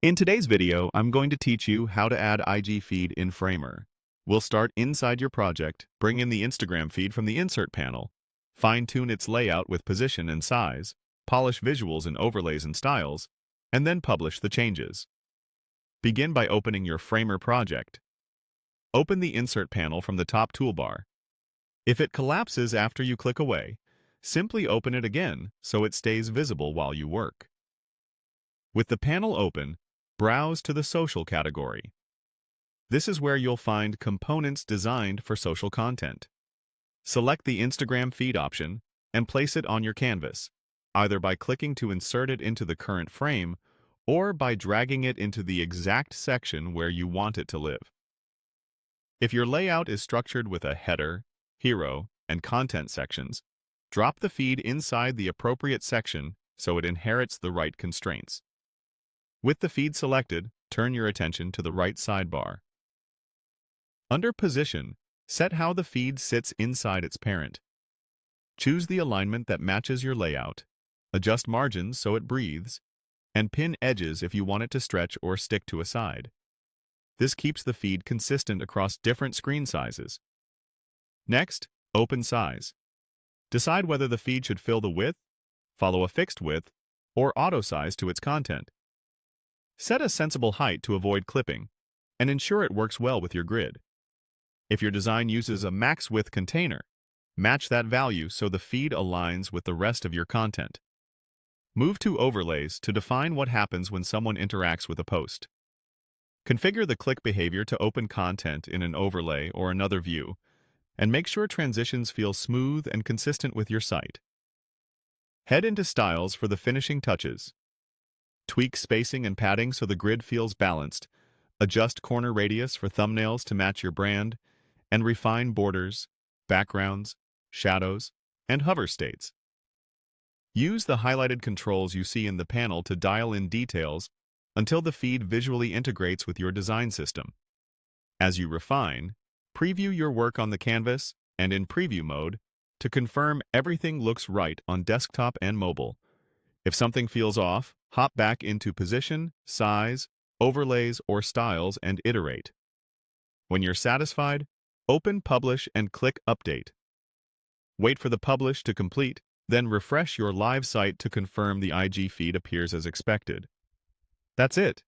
In today's video, I'm going to teach you how to add IG feed in Framer. We'll start inside your project, bring in the Instagram feed from the Insert panel, fine-tune its layout with position and size, polish visuals and overlays and styles, and then publish the changes. Begin by opening your Framer project. Open the Insert panel from the top toolbar. If it collapses after you click away, simply open it again so it stays visible while you work. With the panel open, browse to the Social category. This is where you'll find components designed for social content. Select the Instagram feed option and place it on your canvas, either by clicking to insert it into the current frame or by dragging it into the exact section where you want it to live. If your layout is structured with a header, hero, and content sections, drop the feed inside the appropriate section so it inherits the right constraints. With the feed selected, turn your attention to the right sidebar. Under Position, set how the feed sits inside its parent. Choose the alignment that matches your layout, adjust margins so it breathes, and pin edges if you want it to stretch or stick to a side. This keeps the feed consistent across different screen sizes. Next, open size. Decide whether the feed should fill the width, follow a fixed width, or auto-size to its content. Set a sensible height to avoid clipping, and ensure it works well with your grid. If your design uses a max width container, match that value so the feed aligns with the rest of your content. Move to Overlays to define what happens when someone interacts with a post. Configure the click behavior to open content in an overlay or another view, and make sure transitions feel smooth and consistent with your site. Head into Styles for the finishing touches. Tweak spacing and padding so the grid feels balanced, adjust corner radius for thumbnails to match your brand, and refine borders, backgrounds, shadows, and hover states. Use the highlighted controls you see in the panel to dial in details until the feed visually integrates with your design system. As you refine, preview your work on the canvas and in preview mode to confirm everything looks right on desktop and mobile. If something feels off, hop back into Position, Size, Overlays, or Styles and iterate. When you're satisfied, open Publish and click Update. Wait for the publish to complete, then refresh your live site to confirm the IG feed appears as expected. That's it.